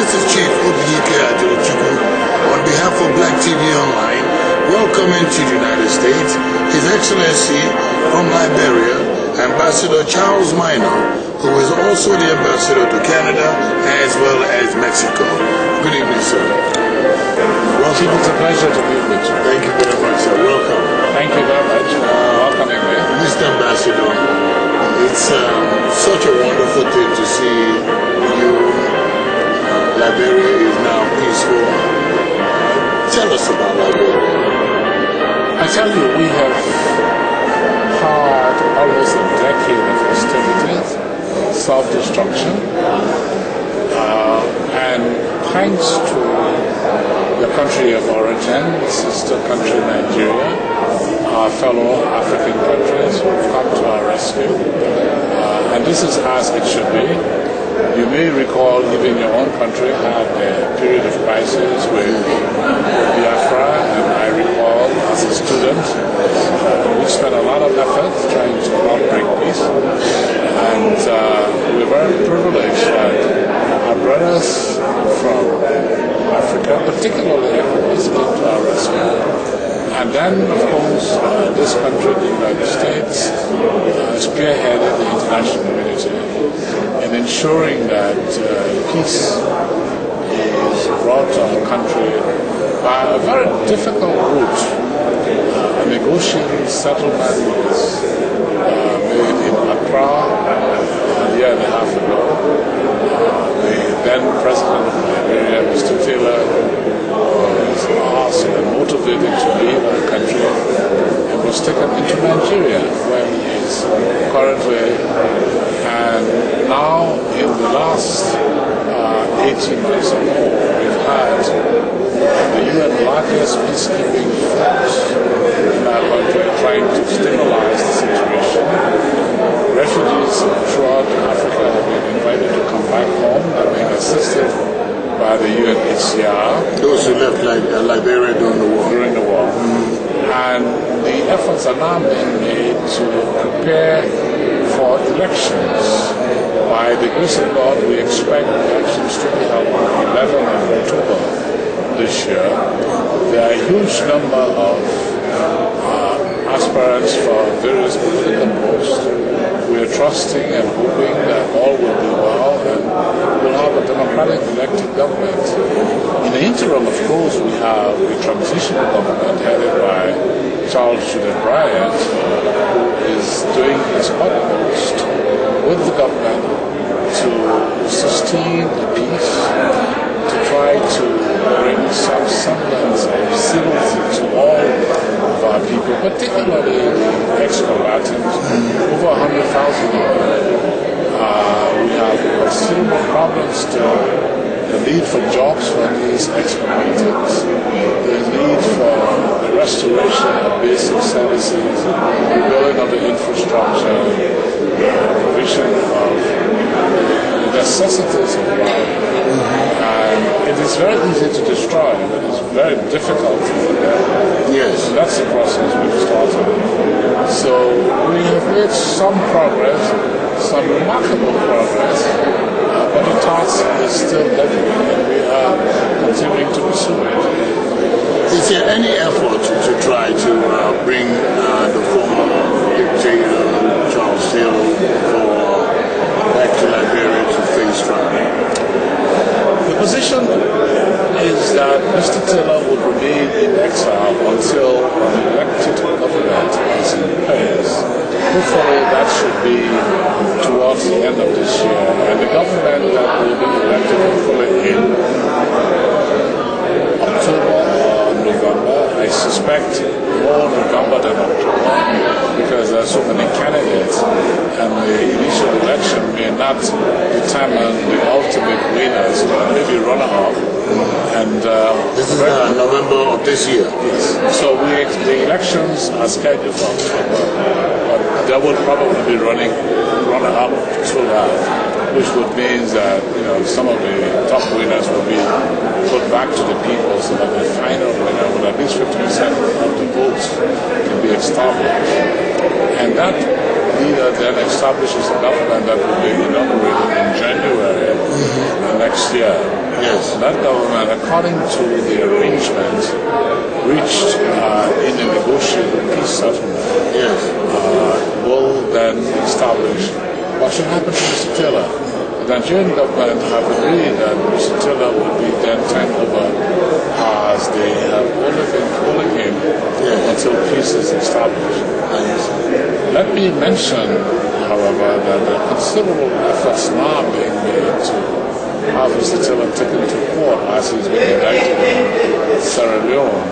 This is Chief Obike Adeluchukwu on behalf of Black TV Online, welcoming to the United States His Excellency from Liberia, Ambassador Charles A, who is also the Ambassador to Canada as well as Mexico. Good evening, sir. Well, Chief, it's a pleasure to be with you. Thank you very much, sir. Welcome. Thank you very much for welcoming me. Mr. Ambassador, it's such a wonderful thing to see you. Liberia is now peaceful. Tell us about Liberia. I tell you, we have had almost a decade of hostilities, self-destruction, and thanks to the country of origin, sister country Nigeria, our fellow African countries who have come to our rescue, and this is as it should be. You may recall even your own country had a period of crisis with Biafra, and I recall as a student, we spent a lot of effort trying to help bring peace, and we're very privileged that our brothers from Africa, particularly ECOWAS, came to our rescue. And then, of course, this country, the United States, spearheaded the international community in ensuring that peace is brought to our country by a very difficult route. A negotiating settlement was made in Accra a year and a half ago. The then President of Liberia, Mr. Taylor, was asked and motivated to leave our country and was taken into Nigeria, where he is currently. And now, in the last 18 months or more, we've had the UN largest peacekeeping force in our country trying to stabilize the situation. Refugees throughout Africa have been invited to come back home. They're being assisted by the UNHCR. Those who left Liberia during the war. And the efforts are now being made to prepare for elections. By the grace of God, we expect elections to be held on the 11th of October this year. There are a huge number of aspirants for various political posts. We are trusting and hoping that all will be well and we'll have a democratic elected government. In the interim, of course, we have a transitional government headed by Charles A, who is doing his utmost with the government to sustain the peace, to try to bring some semblance of civility to all of our people, particularly the ex-combatants, over 100,000 of them. We have considerable problems still. The need for jobs for these ex-combatants, the need for the restoration of basic services, rebuilding of the infrastructure, provision of the necessities of life. And it is very easy to destroy, but it's very difficult for them. Yes. And that's the process we've started. So we have made some progress, some remarkable progress, but the task is still heavy, and we are continuing to pursue it. Is there any effort to try to bring the former dictator, Charles A, back to Liberia to face trial? The position is that Mr. Taylor would remain in exile until an elected government is in place. Hopefully that should be towards the end of this year. And the government that will be elected hopefully in October or November, I suspect more November than October, because there are so many candidates and the initial election may not determine the ultimate winners, but maybe runner-up. And this is November of this year. Yes. So the elections are scheduled for October, but there will probably be runner-up to that, which would mean that some of the top winners will be put back to the people so that the final winner with at least 50% of the votes can be established. And that leader then establishes a government that will be inaugurated in January next year. Yes. according to the arrangement reached in a negotiated peace settlement, Yes. will then establish what should happen to Mr. Taylor. The Nigerian government have agreed that Mr. Taylor will be then turned over as they have only been holding him until peace is established. Let me mention, however, that there are considerable efforts now being made to have Mr. Taylor taken to court as he's been indicted in Sierra Leone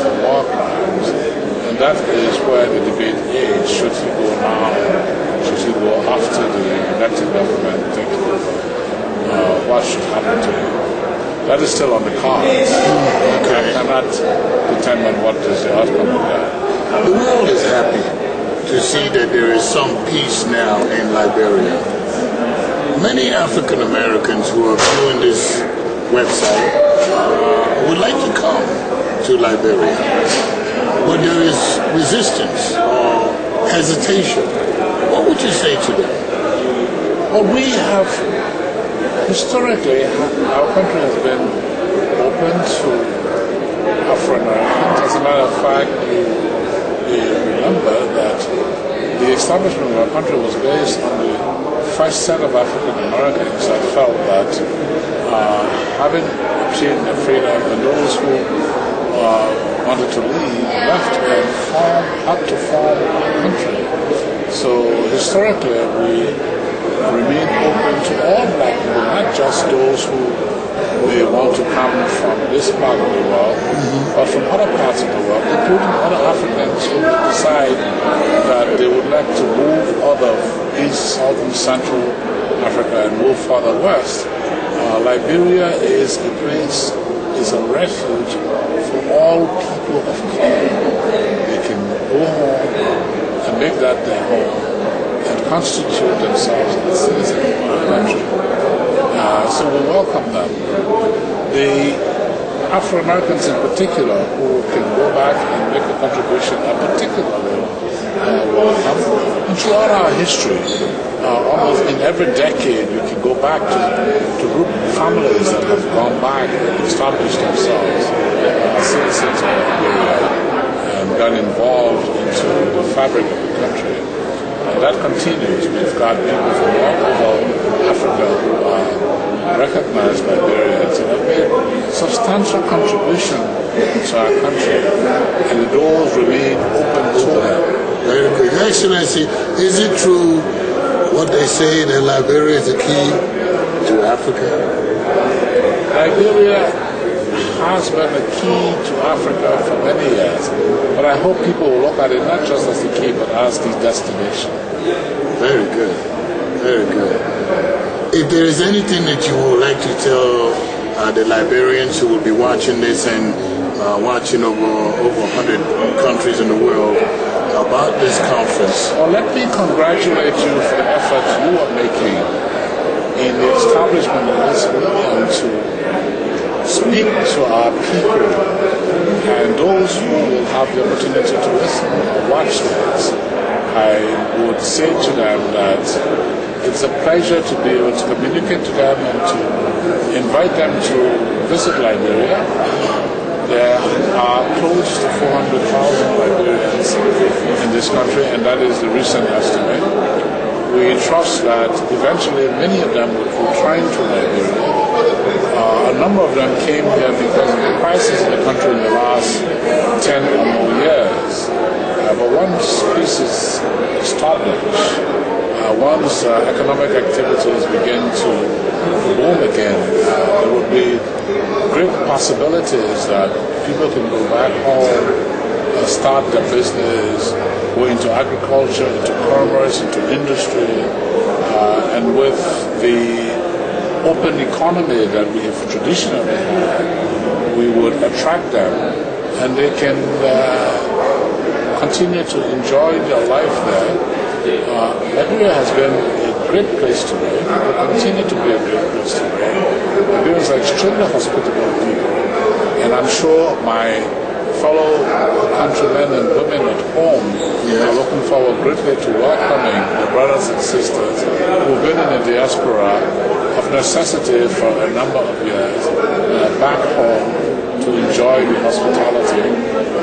for war crimes. And that is where the debate is, should he go now, should he go after the elected government, what should happen to him? That is still on the cards. I cannot determine what is the outcome of that. The world is happy to see that there is some peace now in Liberia. Many African Americans who are viewing this website would like to come to Liberia, but there is resistance or hesitation. What would you say to them? Well, we have, historically, our country has been open to Afro-Americans. As a matter of fact, you remember that the establishment of our country was based on the first set of African Americans that felt that having obtained their freedom, and those who wanted to leave left and had to form our country. So historically, we remain open to all black people, not just those who may want to come from this part of the world, but from other parts of the world, including other Africans who decide that they would like to move out of East, Southern, Central Africa and move further west. Liberia is a place, is a refuge for all people of color. They can go home and make that their home and constitute themselves as citizens of our country. So we welcome them. The Afro-Americans in particular who can go back and make a contribution are particularly welcome. And throughout our history, almost in every decade, you can go back to group families that have gone back and established themselves as citizens of Liberia and got involved into the fabric of the country. And that continues. We've got people from all over Africa who are recognized Liberians and have made substantial contribution to our country, and the doors remain open to them. Very good. Excellency, is it true what they say that Liberia is the key to Africa? Liberia has been the key to Africa for many years, but I hope people will look at it not just as the key, but as the destination. Very good. Very good. If there is anything that you would like to tell the Liberians who will be watching this and watching over 100 countries in the world about this conference. Well, let me congratulate you for the effort you are making in the establishment of this medium to speak to our people and those who will have the opportunity to listen or watch this. I would say to them that it's a pleasure to be able to communicate to them and to invite them to visit Liberia. There are close to 400,000 Liberians in this country, and that is the recent estimate. We trust that eventually many of them will return to Liberia. A number of them came here because of the crisis in the country in the last 10 or more years. But once peace is established, once economic activities begin to boom again, there would be great possibilities that people can go back home, start their business, go into agriculture, into commerce, into industry, and with the open economy that we have traditionally had, we would attract them and they can continue to enjoy their life there. Liberia has been a great place to live. It will continue to be a great place to live. Liberians are extremely hospitable people, and I'm sure my fellow countrymen and women at home are looking forward greatly to welcoming the brothers and sisters who've been in the diaspora of necessity for a number of years back home to enjoy the hospitality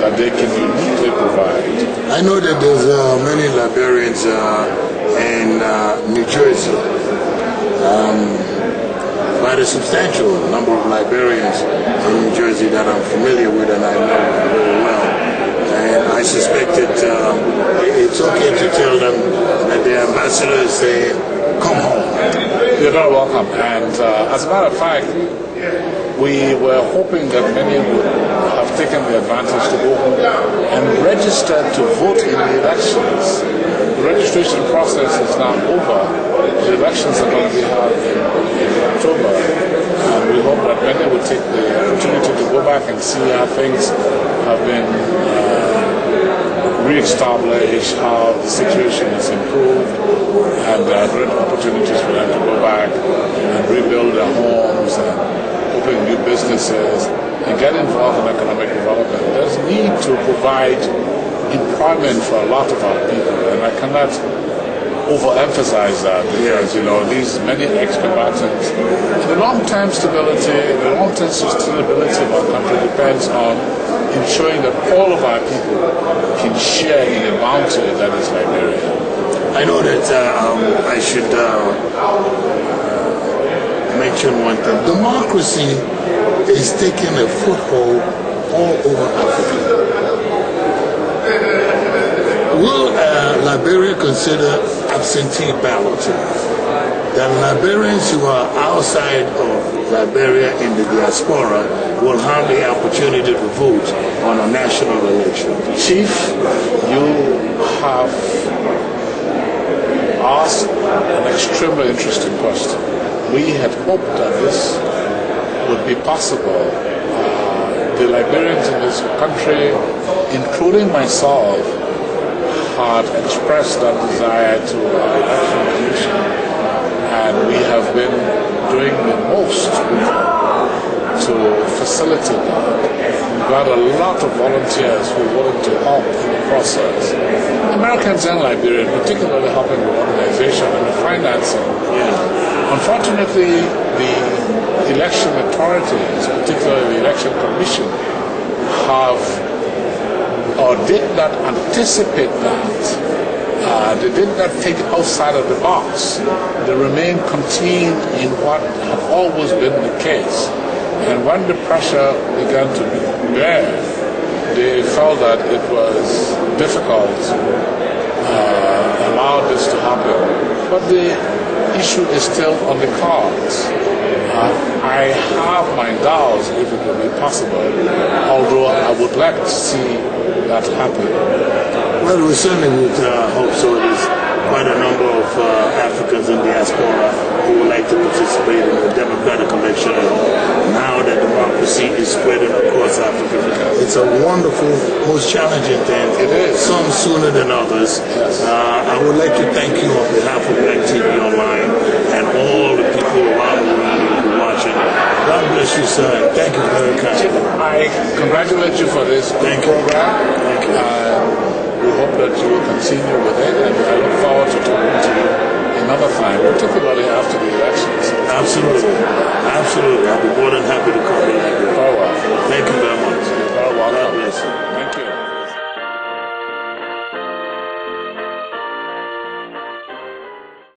that they can uniquely provide. I know that there's many Liberians in New Jersey. Quite a substantial number of Liberians in New Jersey that I'm familiar with and I know very well. And I suspect that it's okay to tell them that the ambassadors say, come home. You're very welcome. And as a matter of fact, we were hoping that many would have taken the advantage to go home and register to vote in the elections. The registration process is now over. The elections are going to be held in October. And we hope that many would take the opportunity to go back and see how things have been re-established, how the situation has improved, and there are great opportunities for them to go back and rebuild their homes and open new businesses and get involved in economic development. There's need to provide employment for a lot of our people, and I cannot overemphasize that because, you know, these many ex-combatants, the long-term stability, the long-term sustainability of our country depends on ensuring that all of our people can share in the bounty that is Liberia. I know that I should mention one thing. Democracy is taking a foothold all over Africa. Will Liberia consider absentee balloting? That Liberians who are outside of Liberia in the diaspora will have the opportunity to vote on a national election. Chief, you have asked an extremely interesting question. We had hoped that this would be possible. The Liberians in this country, including myself, had expressed that desire to our election commission, and we have been doing the most to facilitate that. We've got a lot of volunteers who are willing to help in the process. Americans in Liberia, particularly helping the organization and the financing. Unfortunately, the election authorities, particularly the election commission, have or did not anticipate that. They did not think outside of the box. They remained contained in what had always been the case. And when the pressure began to bear, they felt that it was difficult to allow this to happen. But the issue is still on the cards. I have my doubts if it will be possible, although I would like to see that happen. Well, we certainly would hope so. There's quite a number of Africans in diaspora who would like to participate in the democratic election. Now that democracy is spreading across Africa, it's a wonderful, most challenging thing. It is. Some sooner than others. Yes. I would like to thank you on behalf of Black TV Online and all the people around the world who are watching. God bless you, sir, and thank you very kindly. I congratulate you for this program. Thank you. We hope that you will continue with it, and I look forward to talking to you another time, particularly after the elections. Absolutely. Absolutely. I'll be more than happy to come in. Very well. Thank you very much. You're very welcome. God bless you.